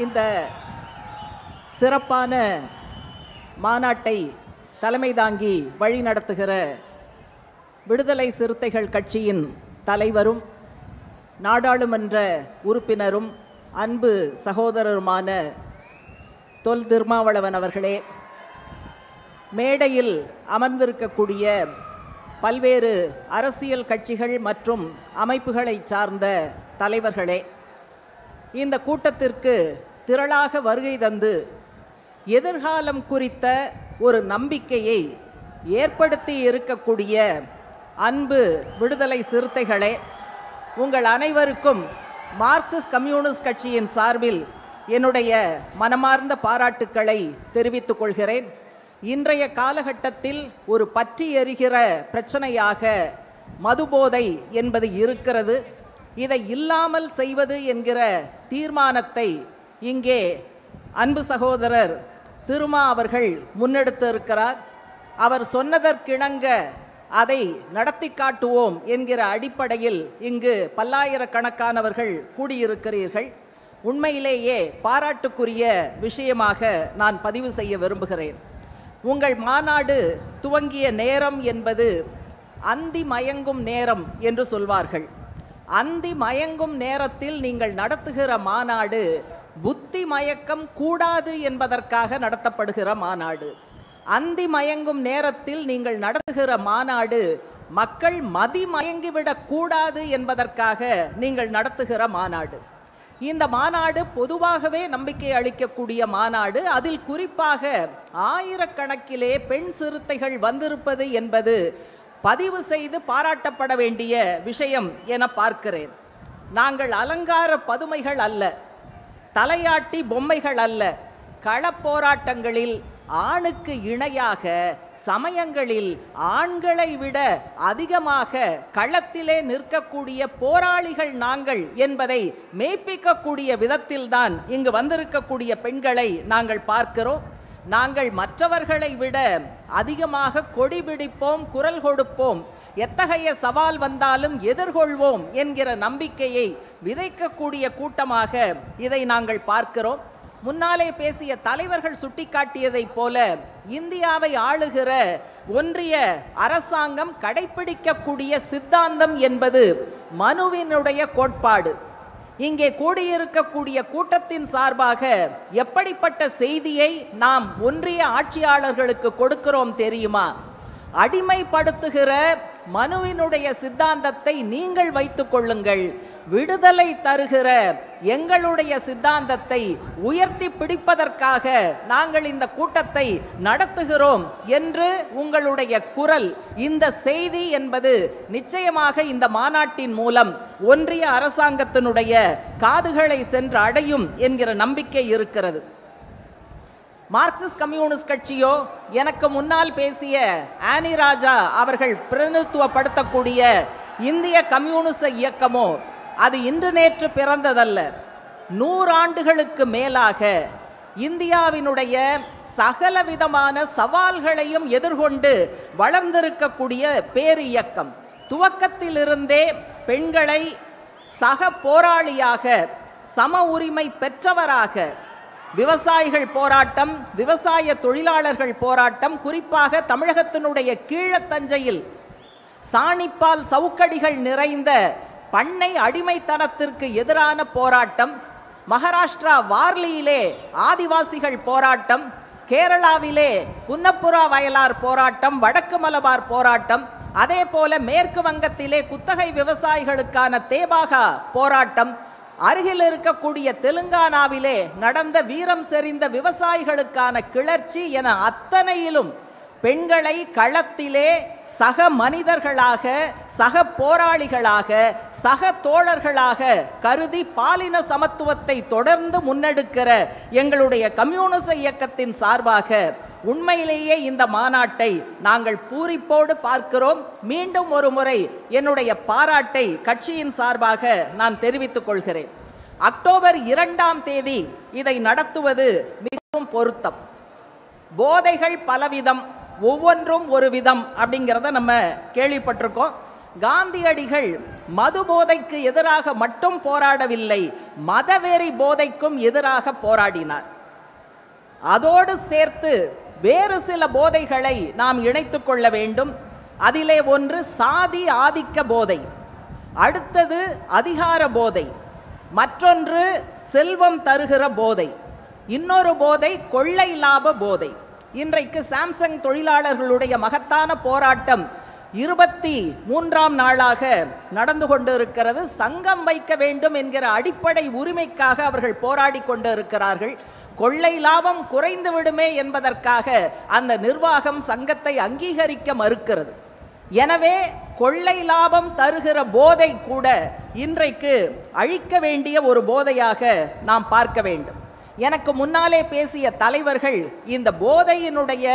இந்த சிறப்பான மாநாட்டை தலைமை தாங்கி வழி நடத்துகிற விடுதலை சிறுத்தைகள் கட்சியின் தலைவரும் நாடாளுமன்ற உறுப்பினரும் அன்பு சகோதரருமான தொல் திருமாவளவன் அவர்களே, மேடையில் அமர்ந்திருக்கக்கூடிய பல்வேறு அரசியல் கட்சிகள் மற்றும் அமைப்புகளை சார்ந்த தலைவர்களே, இந்த கூட்டத்திற்கு திரளாக வருகை தந்து எதிர்காலம் குறித்த ஒரு நம்பிக்கையை ஏற்படுத்தி இருக்கக்கூடிய அன்பு விடுதலை சிறுத்தைகளே, உங்கள் அனைவருக்கும் மார்க்சிஸ்ட் கம்யூனிஸ்ட் கட்சியின் சார்பில் என்னுடைய மனமார்ந்த பாராட்டுக்களை தெரிவித்துக் கொள்கிறேன். இன்றைய காலகட்டத்தில் ஒரு பற்றி எரிகிற பிரச்சனையாக மதுபோதை என்பது இருக்கிறது. இதை இல்லாமல் செய்வது என்கிற தீர்மானத்தை இங்கே அன்பு சகோதரர் திருமா அவர்கள் முன்னெடுத்து இருக்கிறார். அவர் சொன்னதற்கிணங்க அதை நடத்தி காட்டுவோம் என்கிற அடிப்படையில் இங்கு பல்லாயிரக்கணக்கானவர்கள் கூடியிருக்கிறீர்கள். உண்மையிலேயே பாராட்டுக்குரிய விஷயமாக நான் பதிவு செய்ய விரும்புகிறேன். உங்கள் மாநாடு துவங்கிய நேரம் என்பது அந்தி மயங்கும் நேரம் என்று சொல்வார்கள். அந்தி மயங்கும் நேரத்தில் நீங்கள் நடத்துகிற மாநாடு புத்தி மயக்கம் கூடாது என்பதற்காக நடத்தப்படுகிற மாநாடு. அந்தி மயங்கும் நேரத்தில் நீங்கள் நடத்துகிற மாநாடு மக்கள் மதி மயங்கிவிடக் கூடாது என்பதற்காக நீங்கள் நடத்துகிற மாநாடு. இந்த மாநாடு பொதுவாகவே நம்பிக்கை அளிக்கக்கூடிய மாநாடு. அதில் குறிப்பாக ஆயிரக்கணக்கிலே பெண் சிறுத்தைகள் வந்திருப்பது என்பது பதிவு செய்து பாராட்டப்பட வேண்டிய விஷயம் என பார்க்கிறேன். நாங்கள் அலங்கார பதுமைகள் அல்ல, தலையாட்டி பொம்மைகள் அல்ல. களப்போராட்டங்களில் ஆணுக்கு இணையாக சமயங்களில் ஆண்களை விட அதிகமாக களத்திலே நிற்கக்கூடிய போராளிகள் நாங்கள் என்பதை மெய்ப்பிக்கக்கூடிய விதத்தில்தான் இங்கு வந்திருக்கக்கூடிய பெண்களை நாங்கள் பார்க்கிறோம். நாங்கள் மற்றவர்களை விட அதிகமாக கொடி பிடிப்போம், குரல் கொடுப்போம், எத்தகைய சவால் வந்தாலும் எதிர்கொள்வோம் என்கிற நம்பிக்கையை விதைக்கக்கூடிய கூட்டமாக இதை நாங்கள் பார்க்கிறோம். முன்னாலே பேசிய தலைவர்கள் சுட்டிக்காட்டியதைப் போல இந்தியாவை ஆளுகிற ஒன்றிய அரசாங்கம் கடைபிடிக்கக்கூடிய சித்தாந்தம் என்பது மனுவினுடைய கோட்பாடு. இங்கே கூடியிருக்கக்கூடிய கூட்டத்தின் சார்பாக எப்படிப்பட்ட செய்தியை நாம் ஒன்றிய ஆட்சியாளர்களுக்கு கொடுக்கிறோம் தெரியுமா? அடிமைப்படுத்துகிற மனுவினுடைய சித்தாந்தத்தை நீங்கள் வைத்துக் கொள்ளுங்கள், விடுதலை தருகிற எங்களுடைய சித்தாந்தத்தை உயர்த்தி பிடிப்பதற்காக நாங்கள் இந்த கூட்டத்தை நடத்துகிறோம் என்று உங்களுடைய குரல், இந்த செய்தி என்பது நிச்சயமாக இந்த மாநாட்டின் மூலம் ஒன்றிய அரசாங்கத்தினுடைய காதுகளை சென்று அடையும் என்கிற நம்பிக்கை இருக்கிறது. மார்க்சிஸ்ட் கம்யூனிஸ்ட் கட்சியோ, எனக்கு முன்னால் பேசிய ஆனி ராஜா அவர்கள் பிரதிநிதித்துவப்படுத்தக்கூடிய இந்திய கம்யூனிச இயக்கமோ, அது இன்று நேற்று பிறந்ததல்ல. 100 ஆண்டுகளுக்கு மேலாக இந்தியாவினுடைய சகலவிதமான சவால்களையும் எதிர்கொண்டு வளர்ந்திருக்கக்கூடிய பேர் இயக்கம். துவக்கத்திலிருந்தே பெண்களை சக போராளியாக, சம உரிமை பெற்றவராக, விவசாயிகள் போராட்டம், விவசாய தொழிலாளர்கள் போராட்டம், குறிப்பாக தமிழகத்தினுடைய கீழத்தஞ்சையில் சாணிப்பால் சவுக்கடிகள் நிறைந்த பண்ணை அடிமைத்தனத்திற்கு எதிரான போராட்டம், மகாராஷ்டிரா வார்லியிலே ஆதிவாசிகள் போராட்டம், கேரளாவிலே புன்னப்புரா வயலார் போராட்டம், வடக்கு மலபார் போராட்டம், அதே போல மேற்கு வங்கத்திலே குத்தகை விவசாயிகளுக்கான தேபாகா போராட்டம், அருகில் இருக்கக்கூடிய தெலுங்கானாவிலே நடந்த வீரம் செறிந்த விவசாயிகளுக்கான கிளர்ச்சி என அத்தனையிலும் பெண்களை களத்திலே சக மனிதர்களாக, சக போராளிகளாக, சக தோழர்களாக கருதி பாலின சமத்துவத்தை தொடர்ந்து முன்னெடுக்கிற எங்களுடைய கம்யூனிச இயக்கத்தின் சார்பாக உண்மையிலேயே இந்த மாநாட்டை நாங்கள் பூரிப்போடு பார்க்கிறோம். மீண்டும் ஒரு முறை என்னுடைய பாராட்டை கட்சியின் சார்பாக நான் தெரிவித்துக் கொள்கிறேன். அக்டோபர் 2ஆம் தேதி இதை நடத்துவது மிகவும் பொருத்தம். போதைகள் பலவிதம், ஒவ்வொன்றும் ஒரு விதம் அப்படிங்கிறத நம்ம கேள்விப்பட்டிருக்கோம். காந்தியடிகள் மது போதைக்கு எதிராக மட்டும் போராடவில்லை, மதவெறி போதைக்கும் எதிராக போராடினார். அதோடு சேர்த்து வேறு சில போதைகளை நாம் இணைத்து கொள்ள வேண்டும். அதிலே ஒன்று சாதி ஆதிக்க போதை, அடுத்தது அதிகார போதை, மற்றொன்று செல்வம் தருகிற போதை, இன்னொரு போதை கொள்ளை லாப போதை. இன்றைக்கு சாம்சங் தொழிலாளர்களுடைய மகத்தான போராட்டம் 23ஆம் நாளாக நடந்து கொண்டு இருக்கிறது. சங்கம் வைக்க வேண்டும் என்கிற அடிப்படை உரிமைக்காக அவர்கள் போராடி கொண்டு இருக்கிறார்கள். கொள்ளை லாபம் குறைந்து விடுமே என்பதற்காக அந்த நிர்வாகம் சங்கத்தை அங்கீகரிக்க மறுக்கிறது. எனவே கொள்ளை லாபம் தருகிற போதை கூட இன்றைக்கு அழிக்க வேண்டிய ஒரு போதையாக நாம் பார்க்க வேண்டும். எனக்கு முன்னாலே பேசிய தலைவர்கள் இந்த போதையினுடைய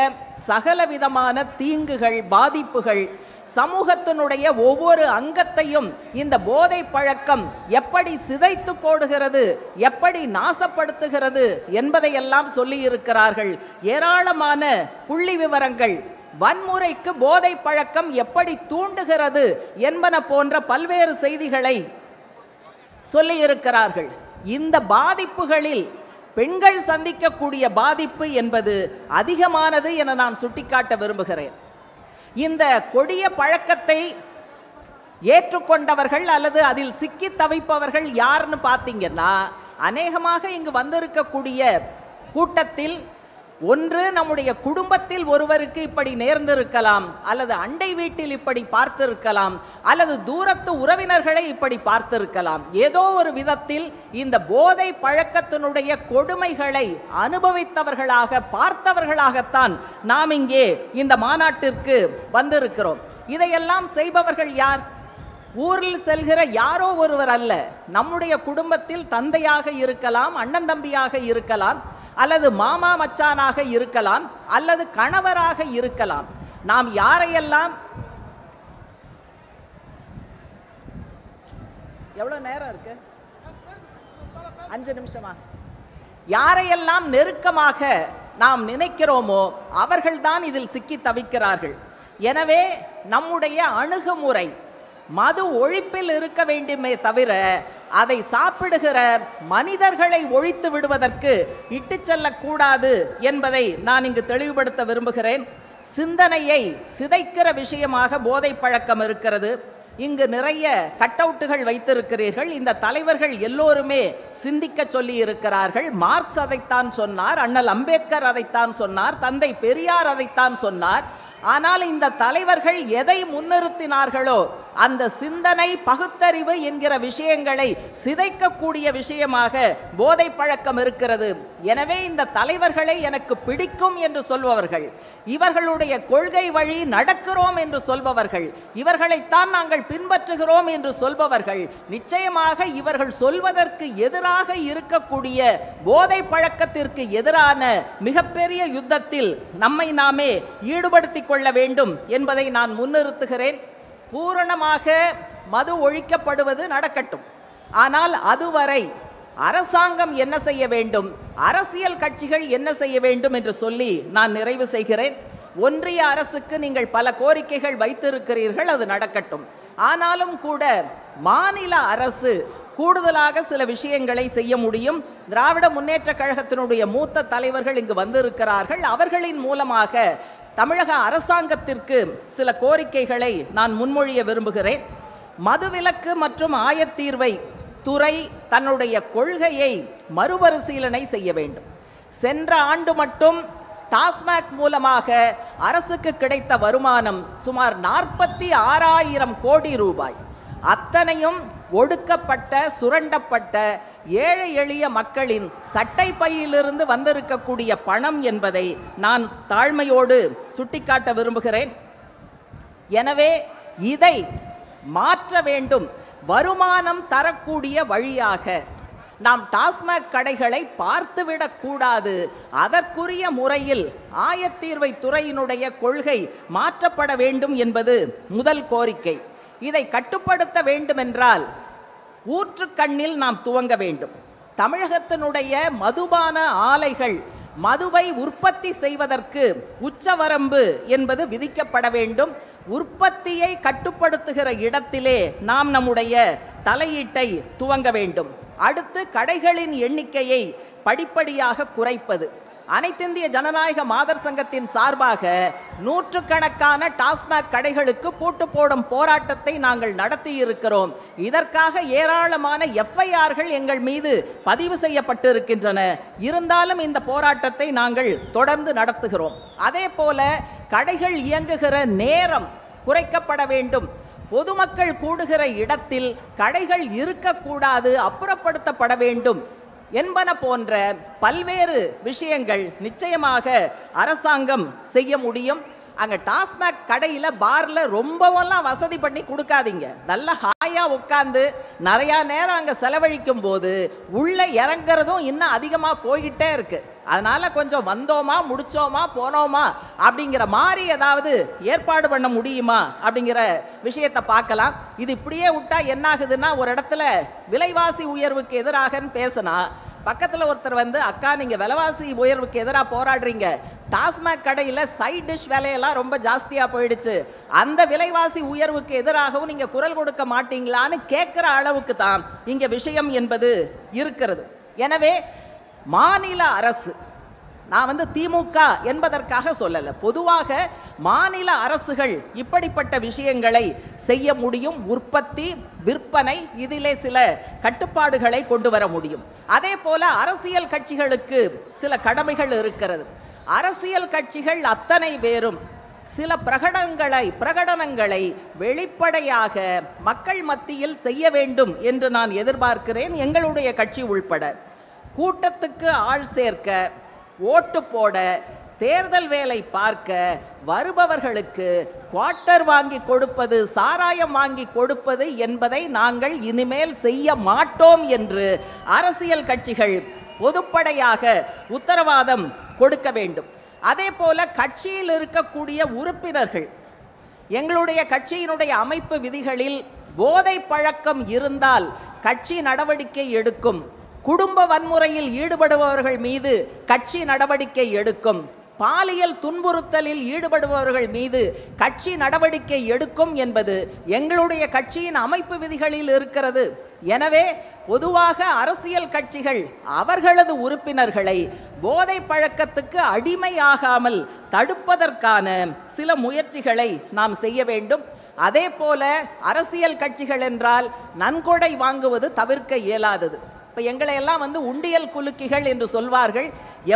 சகலவிதமான தீங்குகள், பாதிப்புகள், சமூகத்தினுடைய ஒவ்வொரு அங்கத்தையும் இந்த போதை பழக்கம் எப்படி சிதைத்து போடுகிறது, எப்படி நாசப்படுத்துகிறது என்பதையெல்லாம் சொல்லி இருக்கிறார்கள். ஏராளமான புள்ளி விவரங்கள், வன்முறைக்கு போதை பழக்கம் எப்படி தூண்டுகிறது என்பன போன்ற பல்வேறு செய்திகளை சொல்லி இருக்கிறார்கள். இந்த பாதிப்புகளில் பெண்கள் சந்திக்கக்கூடிய பாதிப்பு என்பது அதிகமானது என நான் சுட்டிக்காட்ட விரும்புகிறேன். இந்த கொடிய பழக்கத்தை ஏற்றுக்கொண்டவர்கள் அல்லது அதில் சிக்கி தவிப்பவர்கள் யாருன்னு பார்த்தீங்கன்னா, அநேகமாக இங்கு வந்திருக்கக்கூடிய கூட்டத்தில் ஒன்று நம்முடைய குடும்பத்தில் ஒருவருக்கு இப்படி நேர்ந்திருக்கலாம், அல்லது அண்டை வீட்டில் இப்படி பார்த்திருக்கலாம், அல்லது தூரத்து உறவினர்களை இப்படி பார்த்திருக்கலாம். ஏதோ ஒரு விதத்தில் இந்த போதை பழக்கத்தினுடைய கொடுமைகளை அனுபவித்தவர்களாக, பார்த்தவர்களாகத்தான் நாம் இங்கே இந்த மாநாட்டிற்கு வந்திருக்கிறோம். இதையெல்லாம் செய்பவர்கள் யார்? ஊரில் செல்கிற யாரோ ஒருவர் அல்ல. நம்முடைய குடும்பத்தில் தந்தையாக இருக்கலாம், அண்ணன் தம்பியாக இருக்கலாம், அல்லது மாமா மச்சானாக இருக்கலாம், அல்லது கணவராக இருக்கலாம். நாம் யாரையெல்லாம், எவ்வளவு நேரம் இருக்கு? 5 நிமிஷமா? யாரையெல்லாம் நெருக்கமாக நாம் நினைக்கிறோமோ அவர்கள்தான் இதில் சிக்கி தவிக்கிறார்கள். எனவே நம்முடைய அணுகுமுறை மது ஒழிப்பில் இருக்க வேண்டுமே தவிர அதை சாப்பிடுகிற மனிதர்களை ஒழித்து விடுவதற்கு இட்டு செல்லக்கூடாது என்பதை நான் இங்கு தெளிவுபடுத்த விரும்புகிறேன். சிந்தனையை சிதைக்கிற விஷயமாக போதை பழக்கம் இருக்கிறது. இங்கு நிறைய கட்டவுட்டுகள் வைத்திருக்கிறீர்கள். இந்த தலைவர்கள் எல்லோருமே சிந்திக்க சொல்லி இருக்கிறார்கள். மார்க்ஸ் அதைத்தான் சொன்னார், அண்ணல் அம்பேத்கர் அதைத்தான் சொன்னார், தந்தை பெரியார் அதைத்தான் சொன்னார். ஆனால் இந்த தலைவர்கள் எதை முன்னிறுத்தினார்களோ அந்த சிந்தனை, பகுத்தறிவு என்கிற விஷயங்களை சிதைக்கக்கூடிய விஷயமாக போதை பழக்கம் இருக்கிறது. எனவே இந்த தலைவர்களை எனக்கு பிடிக்கும் என்று சொல்பவர்கள், இவர்களுடைய கொள்கை வழி நடக்கிறோம் என்று சொல்பவர்கள், இவர்களைத்தான் நாங்கள் பின்பற்றுகிறோம் என்று சொல்பவர்கள், நிச்சயமாக இவர்கள் சொல்வதற்கு எதிராக இருக்கக்கூடிய போதை பழக்கத்திற்கு எதிரான மிகப்பெரிய யுத்தத்தில் நம்மை நாமே ஈடுபடுத்திக் கொள்ள வேண்டும் என்பதை நான் முன்னிறுத்துகிறேன். பூரணமாக மது ஒழிக்கப்படுவது நடக்கட்டும். ஆனால் அதுவரை அரசாங்கம் என்ன செய்ய வேண்டும், அரசியல் கட்சிகள் என்ன செய்ய வேண்டும் என்று சொல்லி நான் நிறைவு செய்கிறேன். ஒன்றிய அரசுக்கு நீங்கள் பல கோரிக்கைகள் வைத்திருக்கிறீர்கள், அது நடக்கட்டும். ஆனாலும் கூட மாநில அரசு கூடுதலாக சில விஷயங்களை செய்ய முடியும். திராவிட முன்னேற்ற கழகத்தினுடைய மூத்த தலைவர்கள் இங்கு வந்திருக்கிறார்கள். அவர்களின் மூலமாக தமிழக அரசாங்கத்திற்கு சில கோரிக்கைகளை நான் முன்மொழிய விரும்புகிறேன். மதுவிலக்கு மற்றும் ஆயத்தீர்வை துறை தன்னுடைய கொள்கையை மறுபரிசீலனை செய்ய வேண்டும். சென்ற ஆண்டு மட்டும் டாஸ்மாக் மூலமாக அரசுக்கு கிடைத்த வருமானம் சுமார் 46,000 கோடி ரூபாய். அத்தனையும் ஒடுக்கப்பட்ட, சுரண்டப்பட்ட ஏழை எளிய மக்களின் சட்டை பையிலிருந்து வந்திருக்கக்கூடிய பணம் என்பதை நான் தாழ்மையோடு சுட்டிக்காட்ட விரும்புகிறேன். எனவே இதை மாற்ற வேண்டும். வருமானம் தரக்கூடிய வழியாக நாம் டாஸ்மாக் கடைகளை பார்த்துவிடக்கூடாது. அதற்குரிய முறையில் ஆயத்தீர்வை துறையினுடைய கொள்கை மாற்றப்பட வேண்டும் என்பது முதல் கோரிக்கை. இதை கட்டுப்படுத்த வேண்டுமென்றால் ஊற்றுக்கண்ணில் நாம் துவங்க வேண்டும். தமிழகத்தினுடைய மதுபான ஆலைகள் மதுவை உற்பத்தி செய்வதற்கு உச்சவரம்பு என்பது விதிக்கப்பட வேண்டும். உற்பத்தியை கட்டுப்படுத்துகிற இடத்திலே நாம் நம்முடைய தலையீட்டை துவங்க வேண்டும். அடுத்து கடைகளின் எண்ணிக்கையை படிப்படியாக குறைப்பது. அனைத்திந்திய ஜனநாயக மாதர் சங்கத்தின் சார்பாக நூற்றுக்கணக்கான டாஸ்மாக் கடைகளுக்கு பூட்டு போடும் போராட்டத்தை நாங்கள் நடத்தி இருக்கிறோம். இதற்காக ஏராளமான எஃப்ஐஆர்கள் எங்கள் மீது பதிவு செய்யப்பட்டிருக்கின்றன. இருந்தாலும் இந்த போராட்டத்தை நாங்கள் தொடர்ந்து நடத்துகிறோம். அதே போல கடைகள் இயங்குகிற நேரம் குறைக்கப்பட வேண்டும். பொதுமக்கள் கூடுகிற இடத்தில் கடைகள் இருக்கக்கூடாது, அப்புறப்படுத்தப்பட வேண்டும் என்பன போன்ற பல்வேறு விஷயங்கள் நிச்சயமாக அரசாங்கம் செய்ய முடியும். அங்கே டாஸ்மாக் கடையில் பார்ல ரொம்பவெல்லாம் வசதி பண்ணி கொடுக்காதீங்க. நல்ல ஹாயாக உட்காந்து நிறையா நேரம் அங்கே செலவழிக்கும் போது உள்ளே இறங்குறதும் இன்னும் அதிகமாக போய்கிட்டே இருக்கு. அதனால கொஞ்சம் வந்தோமா முடிச்சோமா போனோமா அப்படிங்கிற மாதிரி ஏதாவது ஏற்பாடு பண்ண முடியுமா அப்படிங்கிற விஷயத்தை பார்க்கலாம். இது இப்படியே விட்டா என்ன ஆகுதுன்னா, ஒரு இடத்துல விலைவாசி உயர்வுக்கு எதிராகன்னு பேசினா பக்கத்தில் ஒருத்தர் வந்து, அக்கா நீங்கள் விலைவாசி உயர்வுக்கு எதிராக போராடுறீங்க, டாஸ்மாக் கடையில் சைட் டிஷ் விலையெல்லாம் ரொம்ப ஜாஸ்தியாக போயிடுச்சு, அந்த விலைவாசி உயர்வுக்கு எதிராகவும் நீங்கள் குரல் கொடுக்க மாட்டீங்களான்னு கேட்குற அளவுக்கு தான் இங்கே விஷயம் என்பது இருக்கிறது. எனவே மாநில அரசு, நான் வந்து திமுக என்பதற்காக சொல்லலை, பொதுவாக மாநில அரசுகள் இப்படிப்பட்ட விஷயங்களை செய்ய முடியும். உற்பத்தி, விற்பனை, இதிலே சில கட்டுப்பாடுகளை கொண்டு வர முடியும். அதே போல அரசியல் கட்சிகளுக்கு சில கடமைகள் இருக்கிறது. அரசியல் கட்சிகள் அத்தனை பேரும் சில பிரகடனங்களை வெளிப்படையாக மக்கள் மத்தியில் செய்ய வேண்டும் என்று நான் எதிர்பார்க்கிறேன், எங்களுடைய கட்சி உள்பட. கூட்டத்துக்கு ஆள் சேர்க்க, ஓட்டு போட, தேர்தல் வேலை பார்க்க வருபவர்களுக்கு குவார்ட்டர் வாங்கி கொடுப்பது, சாராயம் வாங்கி கொடுப்பது என்பதை நாங்கள் இனிமேல் செய்ய மாட்டோம் என்று அரசியல் கட்சிகள் பொதுப்படையாக உத்தரவாதம் கொடுக்க வேண்டும். அதே போல கட்சியில் இருக்கக்கூடிய உறுப்பினர்கள், எங்களுடைய கட்சியினுடைய அமைப்பு விதிகளில் போதை பழக்கம் இருந்தால் கட்சி நடவடிக்கை எடுக்கும், குடும்ப வன்முறையில் ஈடுபடுபவர்கள் மீது கட்சி நடவடிக்கை எடுக்கும், பாலியல் துன்புறுத்தலில் ஈடுபடுபவர்கள் மீது கட்சி நடவடிக்கை எடுக்கும் என்பது எங்களுடைய கட்சியின் அமைப்பு விதிகளில் இருக்கிறது. எனவே பொதுவாக அரசியல் கட்சிகள் அவர்களது உறுப்பினர்களை போதை பழக்கத்துக்கு அடிமையாகாமல் தடுப்பதற்கான சில முயற்சிகளை நாம் செய்ய வேண்டும். அதே போல அரசியல் கட்சிகள் என்றால் நன்கொடை வாங்குவது தவிர்க்க இயலாதது. இப்போ எங்களை எல்லாம் வந்து உண்டியல் குலுக்கிகள் என்று சொல்வார்கள்.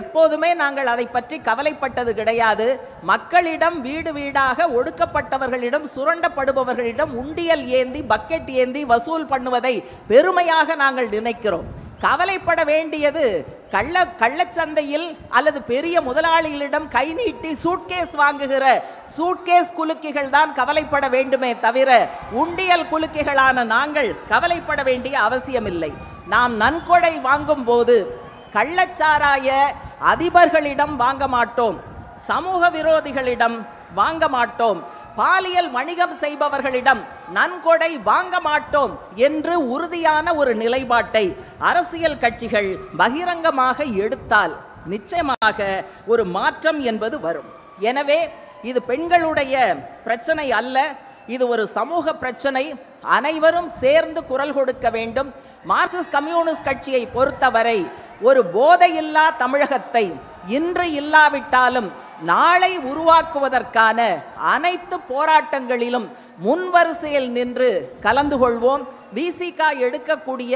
எப்போதுமே நாங்கள் அதை பற்றி கவலைப்பட்டது கிடையாது. மக்களிடம் வீடு வீடாக ஒடுக்கப்பட்டவர்களிடம், சுரண்டப்படுபவர்களிடம் உண்டியல் ஏந்தி, பக்கெட் ஏந்தி வசூல் பண்ணுவதை பெருமையாக நாங்கள் நினைக்கிறோம். கவலைப்பட வேண்டியது கள்ளச்சந்தையில் அல்லது பெரிய முதலாளிகளிடம் கை நீட்டி சூட்கேஸ் வாங்குகிற சூட்கேஸ் குலுக்கிகள் தான் கவலைப்பட வேண்டுமே தவிர உண்டியல் குலுக்கிகளான நாங்கள் கவலைப்பட வேண்டிய அவசியமில்லை. நாம் நன்கொடை வாங்கும் போது கள்ளச்சாராய அதிபர்களிடம் வாங்க மாட்டோம், சமூக விரோதிகளிடம் வாங்க மாட்டோம், பாலியல் வணிகம் செய்பவர்களிடம் நன்கொடை வாங்க மாட்டோம் என்று உறுதியான ஒரு நிலைப்பாட்டை அரசியல் கட்சிகள் பகிரங்கமாக எடுத்தால் நிச்சயமாக ஒரு மாற்றம் என்பது வரும். எனவே இது பெண்களுடைய பிரச்சனை அல்ல, இது ஒரு சமூக பிரச்சனை. அனைவரும் சேர்ந்து குரல் கொடுக்க வேண்டும். மார்க்சிஸ்ட் கம்யூனிஸ்ட் கட்சியை பொறுத்தவரை ஒரு போதையில்லா தமிழகத்தை இன்று இல்லாவிட்டாலும் நாளை உருவாக்குவதற்கான அனைத்து போராட்டங்களிலும் முன்வரிசையில் நின்று கலந்து கொள்வோம். விசிக எடுக்கக்கூடிய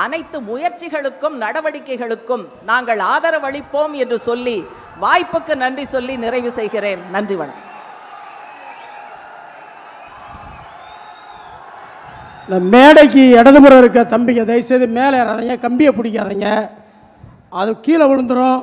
அனைத்து முயற்சிகளுக்கும் நடவடிக்கைகளுக்கும் நாங்கள் ஆதரவளிப்போம் என்று சொல்லி வாய்ப்புக்கு நன்றி சொல்லி நிறைவு செய்கிறேன். நன்றி, வணக்கம். இந்த மேடைக்கு இடதுபுறம் இருக்க தம்பிங்க தயவுசெய்து மேலே ஏறாதீங்க, கம்பியை பிடிக்காதீங்க, அது கீழே விழுந்துடும்.